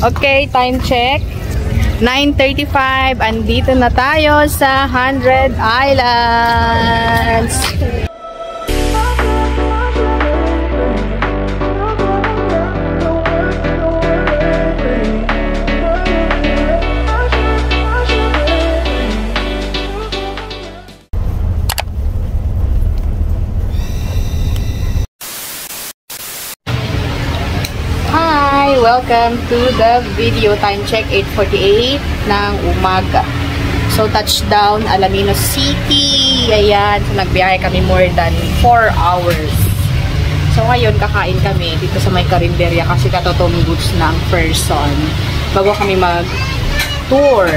Okay, time check. 9:35. Andito na tayo sa 100 Islands. Welcome to the video. Time check 8:48 ng umaga. So touchdown Alaminos City. Ayan, so nagbiyahe kami more than 4 hours. So ngayon kakain kami dito sa may karinderya kasi katotong goods ng person bago kami mag tour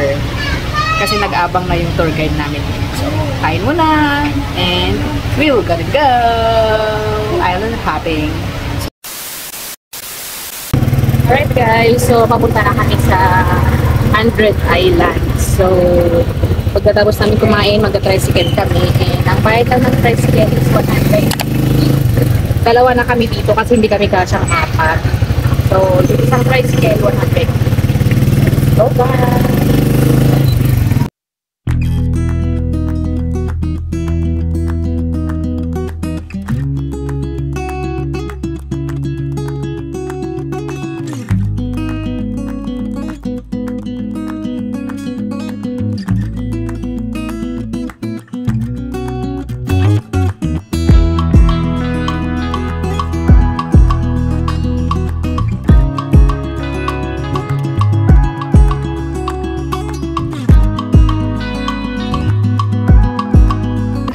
kasi nag-abang na yung tour guide namin. So kain muna and we're gonna go island hopping. Alright guys, so papunta na kami sa 100 Islands. So pagkatapos namin kumain, mag-tricycle kami. And ang bayad lang ng tricycle is 100. Dalawa na kami dito kasi hindi kami kasyang apat. So yung isang tricycle, 100. So bye!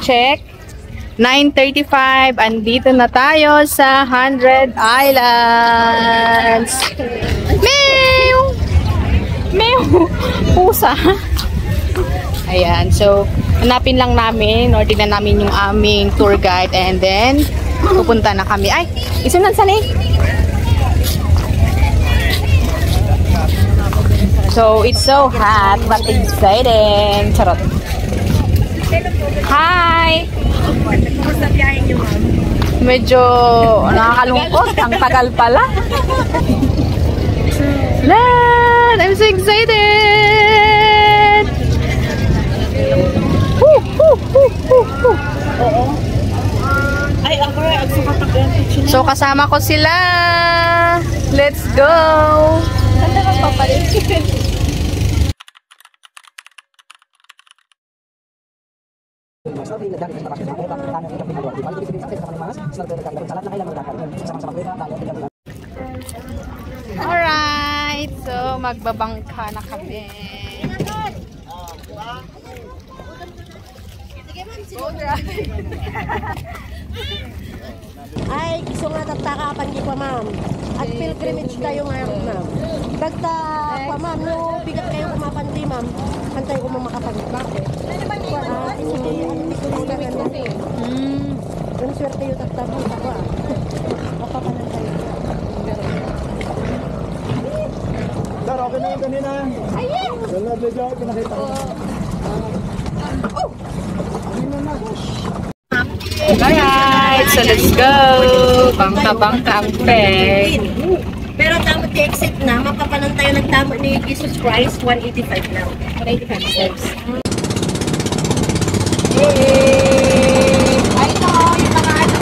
Check. 9:35. Andito na tayo sa 100 Islands. Meow! Meow! Pusa. Ayan. So, hanapin lang namin or tignan namin yung aming tour guide and then pupunta na kami. Ay! Isunan saan eh? So, it's so hot but exciting. Charot. Hi! Medyo nakakalungkot. Ang tagal pala. Lan! I'm so excited! Woo! Woo! Woo! Woo! Woo! Ay, ako rin. So, kasama ko sila. Let's go! Saan na magpapalit? Alright, so magbabangka na kami. Ay, gusto nga tatakapan di pa ma'am. At pilgrimage tayo ngayon ma'am. Bagta pa ma'am, no bigat kayo kumapandi ma'am. Antay ko mong makapandi. Bakit? Sige, hindi ko lang ganyan. Yung swerte yung tatapos ako ah. Mapapanan tayo. Dar, okay na yung kanina. Ayun! Wala, medyo pinakita ko. Alright, so let's go! Bangka-bangka ang peg. Pero dapat i-exit na, mapapanan tayo nagtama ni Jesus Christ, 185 now. 185 steps. Ay, no, yung mga ano.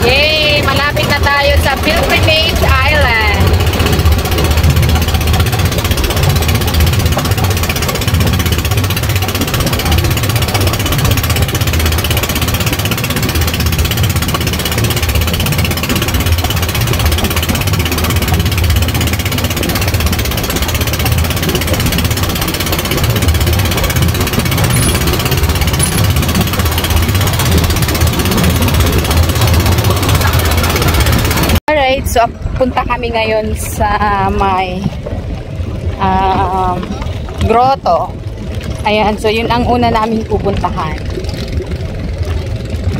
Yay! Malapit na tayo sa Pilgrimage Island. So, punta kami ngayon sa may grotto. Ayan, so yun ang una namin pupuntahan.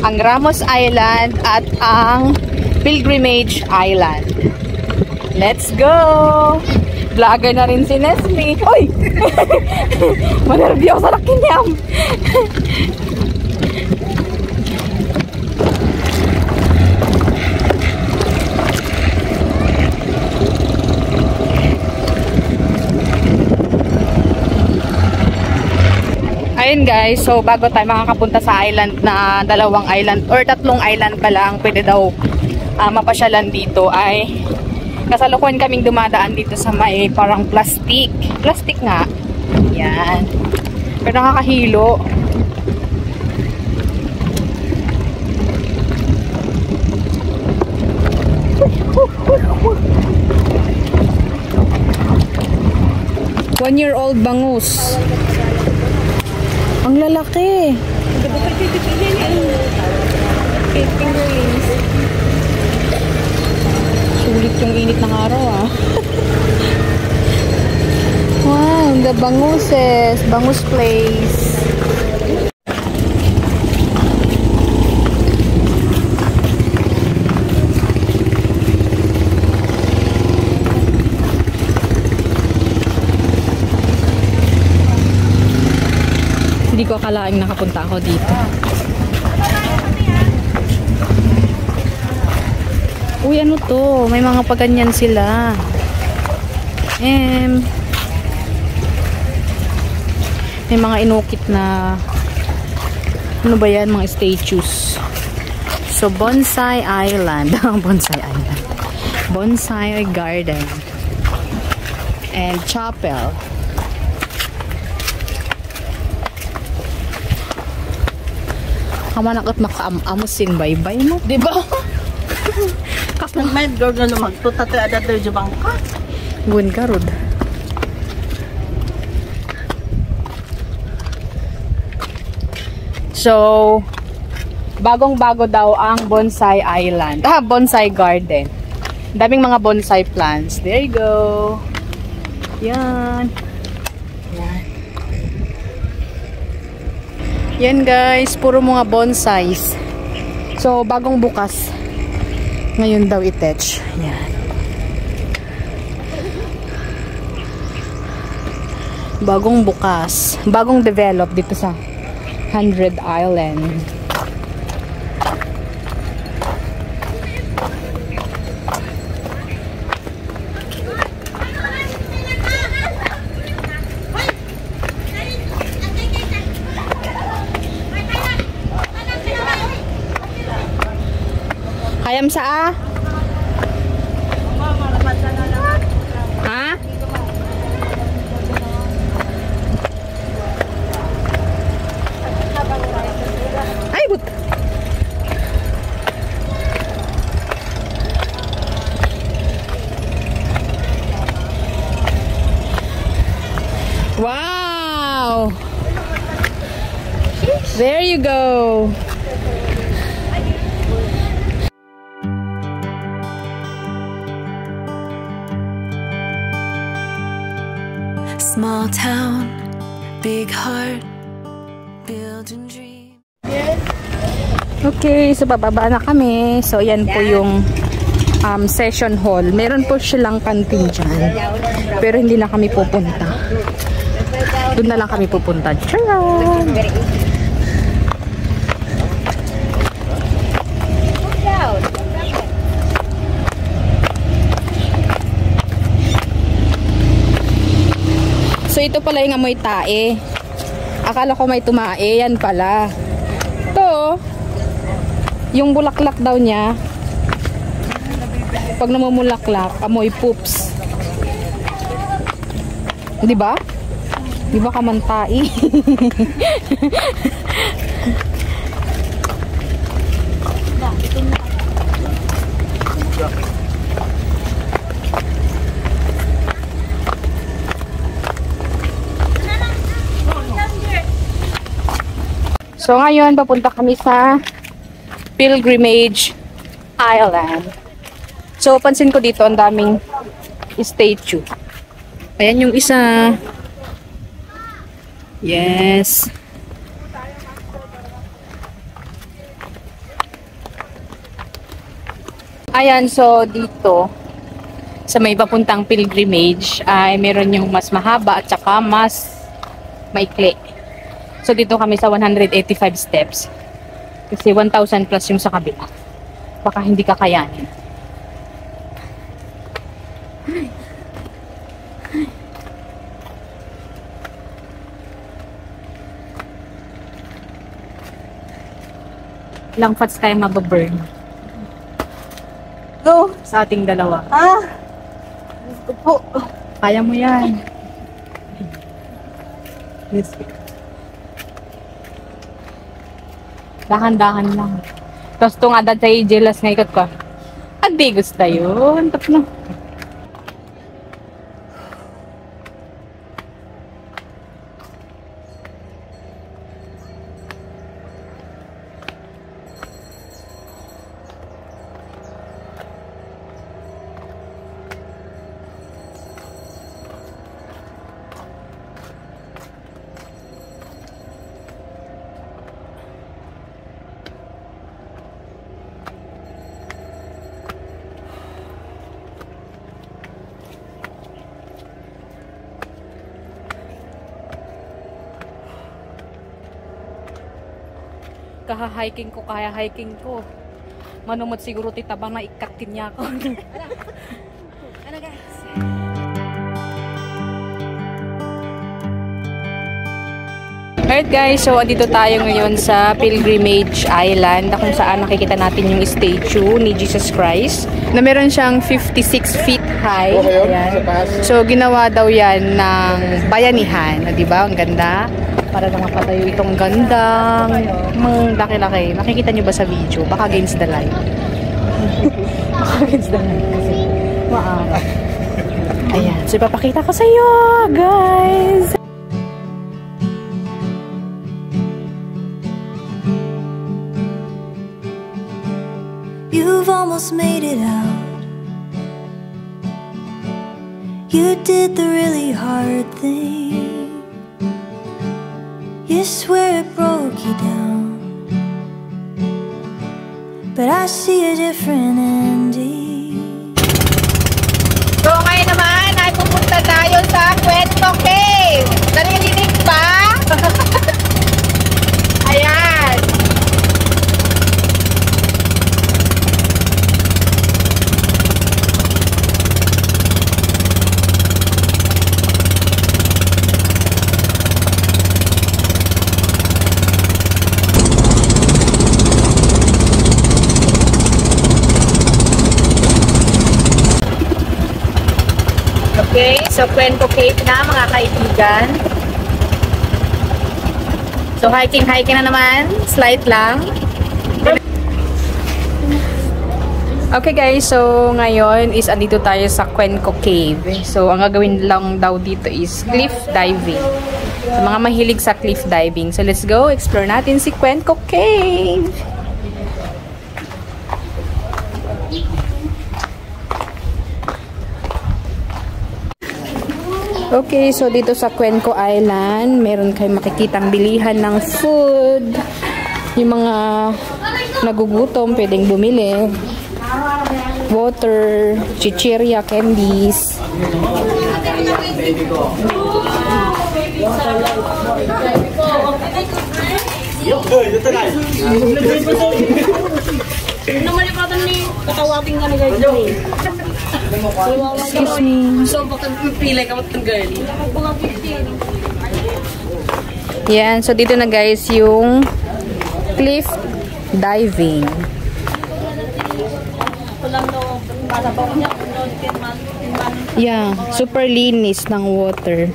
Ang Ramos Island at ang Pilgrimage Island. Let's go! Vlogger na rin si Nesme. Uy! Manervyo sa lakinyam. Ayun guys, so bago tayo makakapunta sa island na dalawang island or tatlong island pa lang pwede daw mapasyalan dito ay kasalukuyan kaming dumadaan dito sa may parang plastic nga yan, pero nakakahilo. One-year-old bangus. Ang lalaki. Sulit yung init ng araw ah. Wow, the banguses. Bangus place. Hindi ko akalaing nakapunta ako dito. Uy, ano to? May mga paganyan sila. May mga inukit na ano ba yan? Mga statues. So, Bonsai Island. Bonsai Island. Bonsai Garden. And Chapel. Kamanakot makaamamusin baybay mo, di ba? Kapag may girl na magtutate ada tayo jabang ka. Buwan ka, Rod. So, bagong-bago daw ang Bonsai Island. Bonsai Garden. Daming mga bonsai plants. There you go. Yan. Yan. Yan guys, puro mga bonsais. So, bagong bukas. Ngayon daw i-touch. Yan. Bagong bukas. Bagong develop dito sa 100 Island. Ayam sa ha? Ay, but. Wow. There you go. Small town, big heart, build and dream. Okay, so bababa na kami. So yan po yung session hall. Meron po silang canteen dyan. Pero hindi na kami pupunta. Doon na lang kami pupunta. Charan! So ito pala yung amoy tae. Akala ko may tumae. Yan pala. Ito, yung bulaklak daw niya. Pag namumulaklak, amoy poops. Di ba? Di ba kamantai? So ngayon, papunta kami sa Pilgrimage Island. So, pansin ko dito, ang daming statue. Ayan yung isa. Yes. Ayan, so dito, sa may papuntang pilgrimage, ay meron yung mas mahaba at saka mas maikli. So dito kami sa 185 steps. Kasi 1,000 plus yung sa kabila. Baka hindi kakayanin. Ilang fats tayo mababurn? Go! Sa ating dalawa. Gusto po. Kaya mo yan. Yes. Dahan-dahan lang. Tapos itong adat sa jealous na ikot ko. Adi, gusto yun. Tapos na. Kaha-hiking ko, kaya hiking ko. Manumot siguro titabang na ikakin niya ako. Ano guys? Alright guys, so andito tayo ngayon sa Pilgrimage Island, kung saan nakikita natin yung statue ni Jesus Christ na meron siyang 56 feet high. Ayan. So ginawa daw yan ng bayanihan, di ba? Ang ganda. Para lang mapatayo itong gandang mga laki-laki. Makikita nyo ba sa video? Baka against the light. Baka against the light kasi maaraw. Ayan. So ipapakita ko sa iyo, guys. You've almost made it out. You did the really hard thing. You swear it broke you down, but I see a different ending. So ngayon naman ay pupunta tayo sa Cuento Cave. Narinig pa? Ayan. Okay, so Cuento Cave na mga kaibigan. So hiking na naman, slight lang. Okay guys, so ngayon is andito tayo sa Cuento Cave. So ang gagawin lang daw dito is cliff diving. So mga mahilig sa cliff diving. So let's go, explore natin si Cuento Cave. Okay, so dito sa Cuenco Island, meron kayong makikitang bilihan ng food. Yung mga nagugutom, pwedeng bumili. Water, chichirya, candies. Excuse me. So, bakit pipili ka ng girl? Yan, so dito na guys yung cliff diving. Yeah, super linis ng water.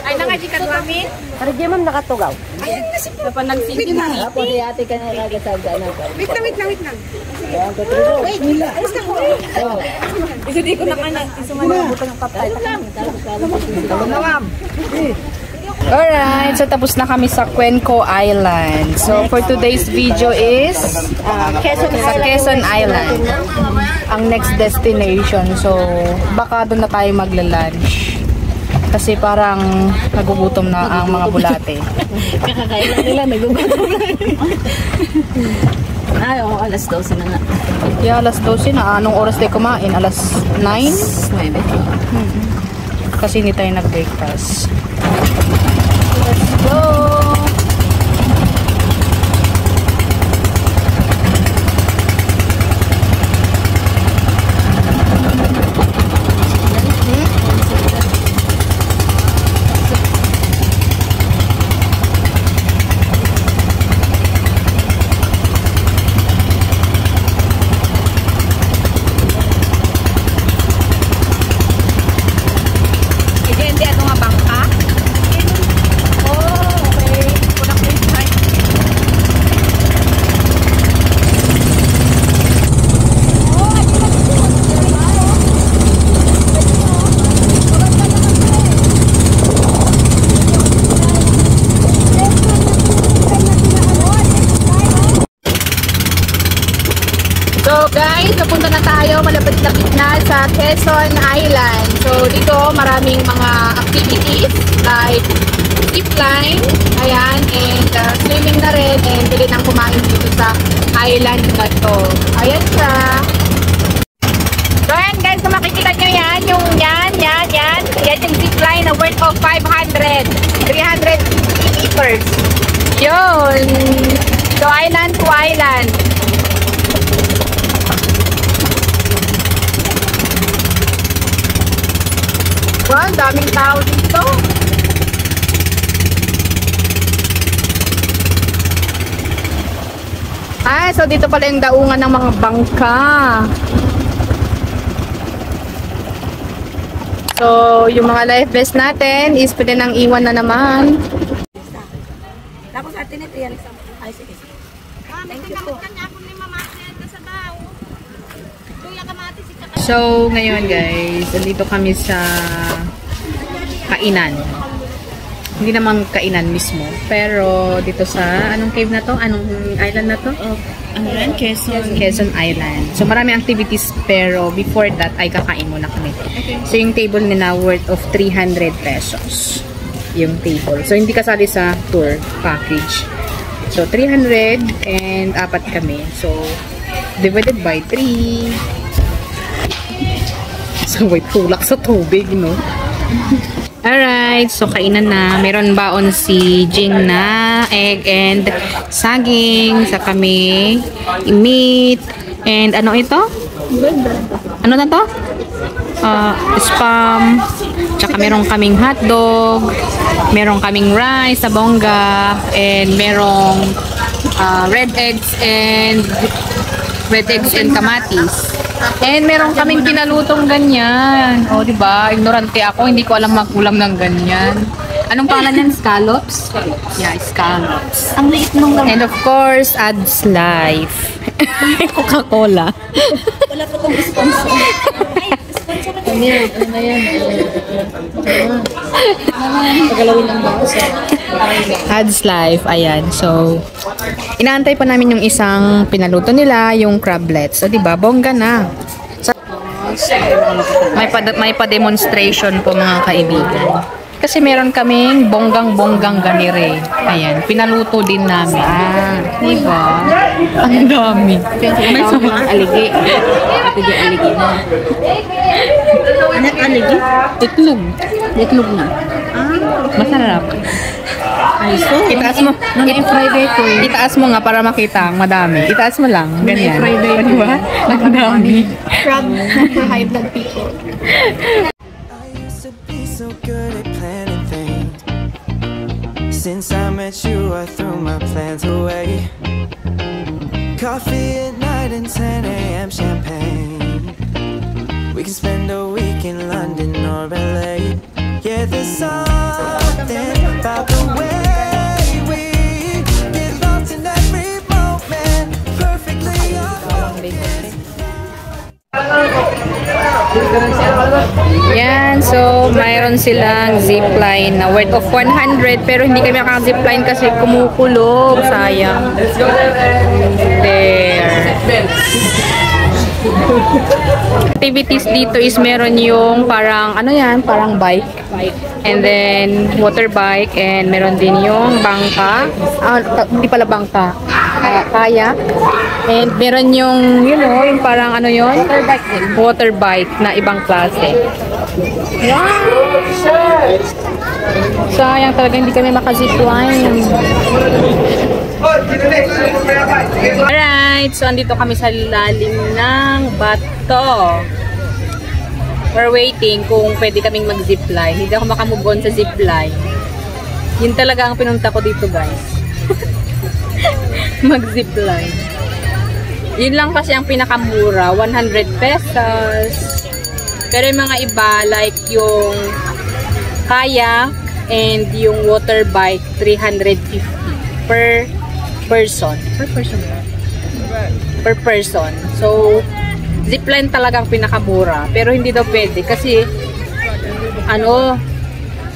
Ay, nakajikat kami? Para di ma'am nakatugaw. Ayan, kasi po pa nag-singin na. Apo si ate ka na kagasaga na. Wait lang. Wait, alis na ko. Hindi ko na kanan. Sumalabot ng kapay. Talo na, ma'am. Alright, so tapos na kami sa Cuenco Island. So for today's video is Quezon Island. Ang next destination. So baka doon na tayo magla-lunch. Kasi parang nagugutom na ang mga bulate. Kakakain lang nila, nagugutom na. Ay, oo, alas 12 na nga. Yeah, alas 12 na. Anong oras tayo kumain? Alas 9? 9. Kasi hindi tayo nag-breakfast. Let's go! So guys, napunta na tayo, malapit-lapit na sa Quezon Island. So dito maraming mga activities like zipline, ayan, and swimming na rin, and pwede nang kumain dito sa island na to. Ayan siya. So ayan guys, kung makikita nyo yan, yung yan yung zipline na worth of 300 meters. Yun. So island to island. Wow, daming tao dito. So dito pala yung daungan ng mga bangka. So, yung mga life vest natin is pwede nang iwan na naman. Tapos atin ito yan. Ay, sige. Thank you po. So, ngayon guys, dito kami sa kainan. Hindi naman kainan mismo, pero dito sa, anong cave na to? Anong island na to? Ano yan? Quezon Island. So, marami activities, pero before that, ay kakain muna kami. So, yung table nila worth of 300 pesos. Yung table. So, hindi kasali sa tour package. So, 300 and 4 kami. So, divided by 3. So, wait, tulak sa tubig, no? Alright, so kainan na. Meron baon si Jing na egg and saging. Sa kami, meat. And ano ito? Ano na to? Spam. Tsaka meron kaming hotdog. Meron kaming rice sa bongga. And merong red eggs and kamatis. And meron kaming pinalutong ganyan. O, diba? Ignorante ako. Hindi ko alam magkulam ng ganyan. Anong pangalan yan? Scallops? Yeah, scallops. Ang liit nung And of course, Ad's Life. Coca-Cola. wala pa itong sponsor. Ano na yan? Pagalawin lang ba? Ad's Life. Ayan. So, inaantay pa namin yung isang pinaluto nila, yung crablets. So, diba? Bongga na. So, may pa-demonstration po mga kaibigan. Kasi meron kaming bonggang-bonggang ganire. Ayan. Pinaluto din namin. Diba? Ang dami. May mga aligi. Pwede aligi na. Anak aligi? Itlog. Itlog na. Masarap. Ay, so. Itaas mo. Friday ko eh. Itaas mo nga para makita. Madami. Itaas mo lang. Ganyan. Friday ko. Diba? Ang dami. Crab for high blood people. So good at planning things. Since I met you, I threw my plans away. Coffee at night and 10 a.m. champagne. We can spend a week in London or LA. Yeah, there's something about the way we get lost in every moment. Perfectly on focus. Yan, so mayroon silang zipline na worth of 100 pero hindi kami makaka-zipline kasi kumukulog. Sayang. There. Activities dito is meron yung parang, ano yan, parang bike. And then, water bike. And meron din yung bangka. Hindi pala bangka. Kayak. And meron yung, you know, yung parang ano yun? Water bike na ibang klase. Wow! Sayang talaga hindi kami makazipline. Alright, so andito kami sa lalim ng bato. We're waiting kung pwede kaming mag-zipline. Hindi ako makamove on sa zipline. Yun talaga ang pinunta ko dito, guys. Mag-zipline. Yun lang kasi ang pinakamura, 100 pesos. Pero yung mga iba, like yung kayak and yung water bike, 350 per person. Per person. So, zipline talagang pinakamura. Pero hindi daw pwede kasi ano,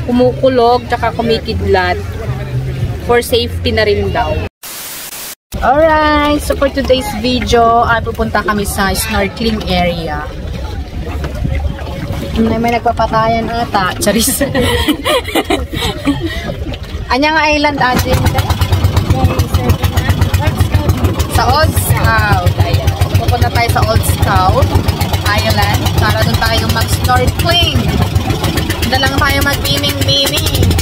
kumukulog tsaka kumikidlat. For safety na rin daw. Alright, so for today's video, ay pupunta kami sa snorkeling area. May nagpapatayan ata. Charis. Anyang island atin? Sa Old Scout. Ayan. Pupunta tayo sa Old Scout Island para doon tayo mag-snorkeling. Doon lang tayo mag-beaming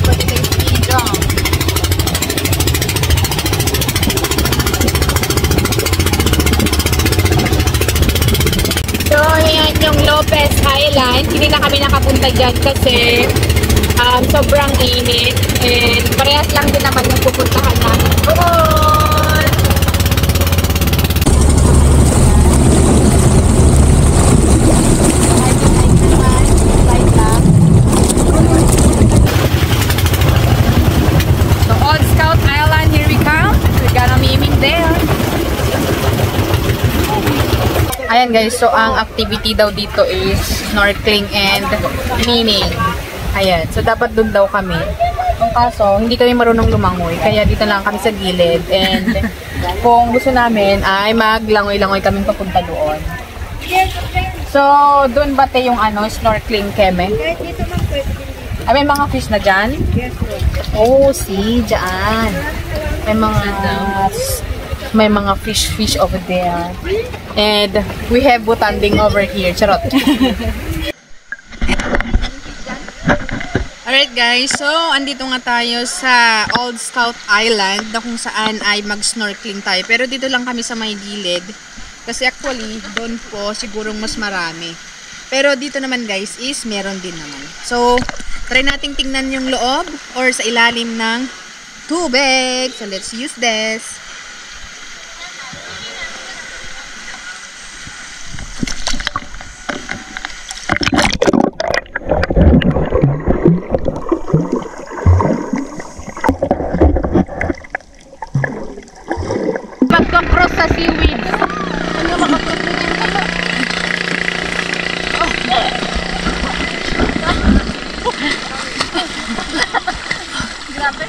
for today's video. So, yan yung Lopez Island. Hindi na kami nakapunta dyan kasi sobrang init. And parehas lang din naman yung pupuntahan namin. So, Old Scout Island, here we come. We're gonna memeing there. Ayan guys, so ang activity daw dito is snorkeling and memeing. Ayan, so dapat dun daw kami. Ang kaso, hindi kami marunong lumangoy, kaya dito lang kami sa gilid. And kung gusto namin ay maglangoy-langoy kami papunta doon. So, doon ba yung ano, snorkeling keme? Ay, may mga fish na dyan? Oh, see, dyan. May mga fish over there. And we have butanding over here. Charot. Alright guys, so andito nga tayo sa Old Scout Island na kung saan ay mag-snorkeling tayo. Pero dito lang kami sa may gilid. Kasi actually, doon po sigurong mas marami. Pero dito naman guys is meron din naman. So, try nating tingnan yung loob or sa ilalim ng tubig. So, let's use this. Pagka-cross sa seaweed. Ano makapros? Grabe.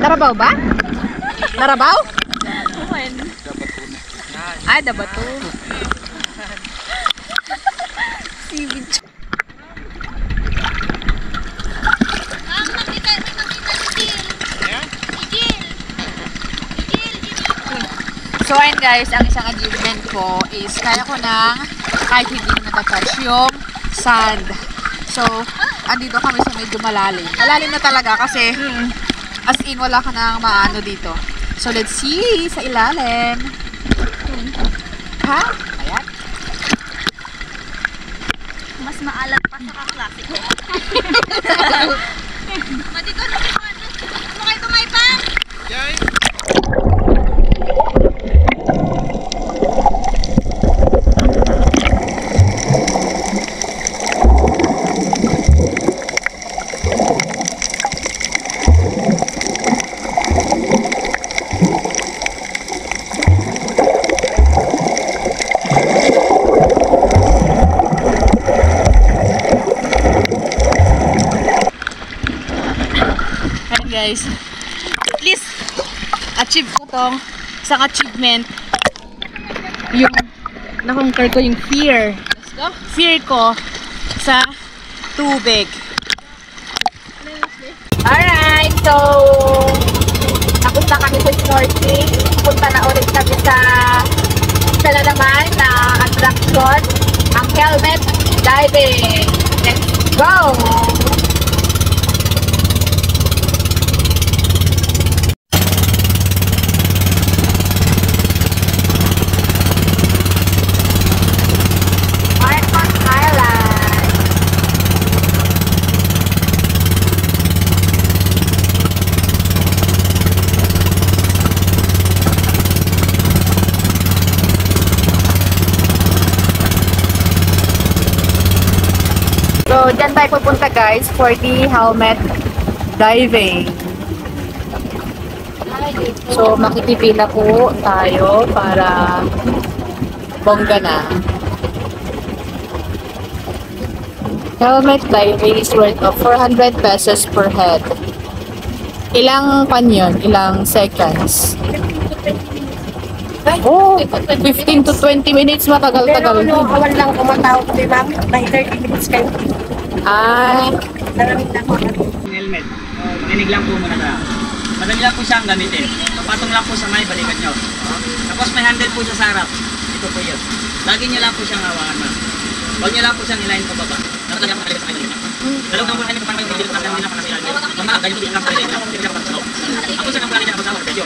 Narabaw ba? Narabaw? Ay, dabato. So ayun guys, ang isang achievement ko is kaya ko nang kahit hindi ko natatouch yung sand. So, andito kami sa medyo malalim. Malalim na talaga kasi as in wala ka nang maano dito. So let's see sa ilalim. Ha? Ayan. Mas maalat pa sa kaklase ko. Madito na mo kayo tumay pa? Yay! guys. At least, achieve ko tong isang achievement. Yung, na-conquer ko yung fear. Fear ko sa tubig. Alright, so tapos na kami sa snorkeling. Punta na ulit kami sa isa na naman na attraction, ang helmet diving. Let's go! So, dyan tayo pupunta guys for the helmet diving. So, makikipila po tayo para bongga na. Helmet diving is worth of 400 pesos per head. Ilang pan yun? Ilang seconds? Oh, 15 to 20 minutes matagal-tagal. Pero no, awan lang kumatawag kay ma'am. May 30 minutes kayo. Ay, Naramit na ko. Helmet. Marinig lang po muna na. Madali lang po siyang gamitin. Patong lang po sa may balikat nyo. Tapos may handle po siya sa harap. Ito po yun. Lagi nyo lang po siyang hawakan, ma'am. Huwag nyo lang po siyang ilayin pababa. Dapat lang po sa kanya. Dalawang lang po helmet parang yung video. Tapos lang po nasa ilalim. Mama, ganyan po yung lang sa ilalim. Hindi ako sa loob. Ako sa kampanya niya ako sa video.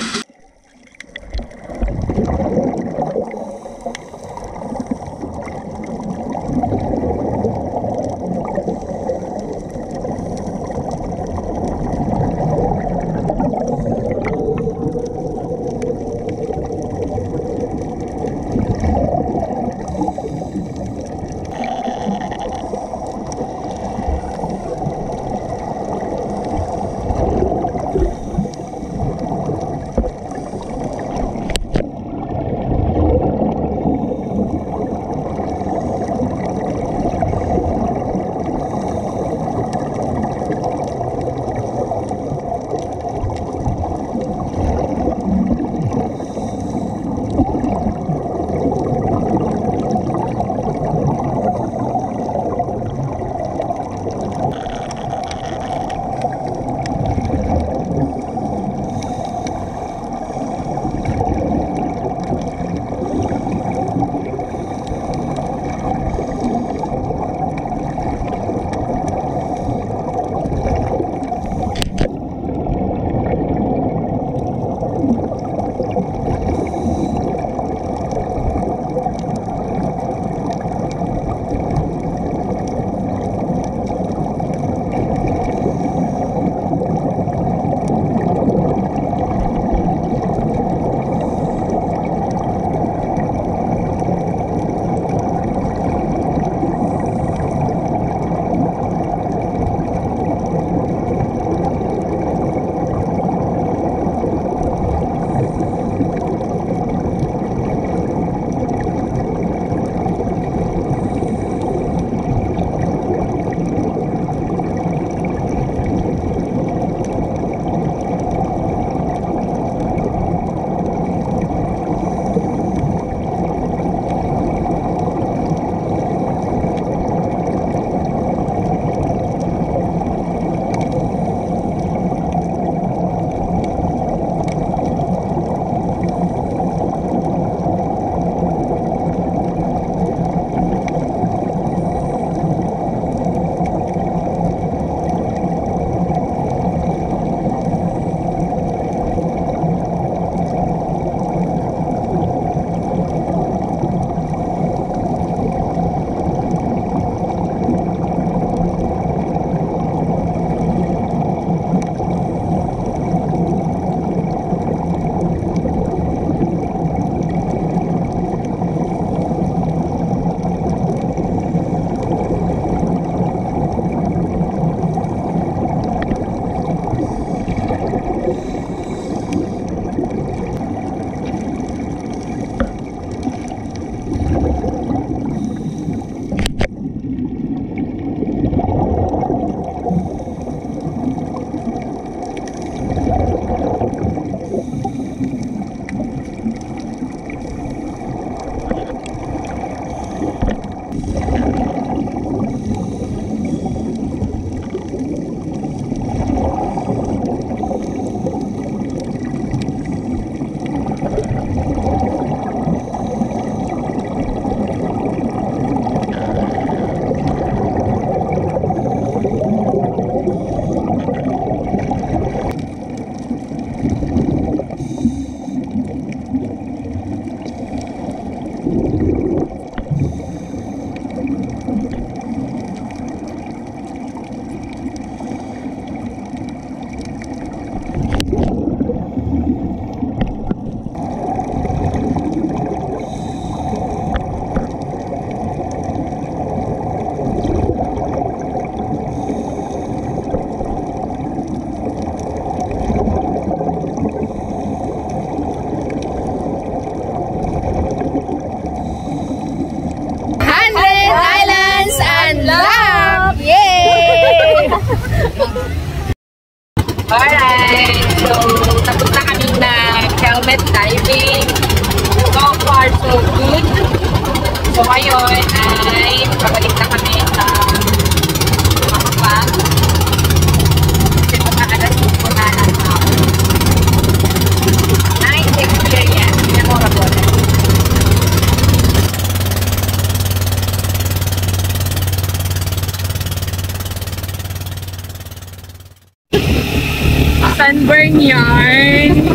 sunburn yarn.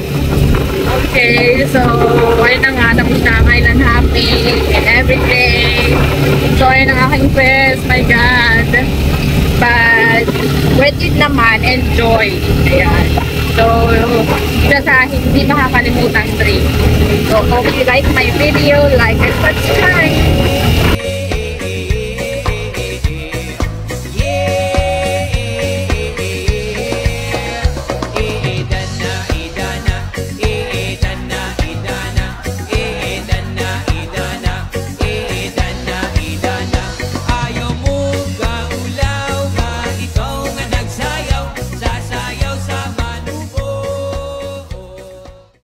Okay, so ayun na nga, tapos na ang Island Happy and everything. So ayun ang aking first, my God. But worth it naman, enjoy. Ayan. So, isa sa hindi makakalimutang trip. So, hope you like my video, like and subscribe.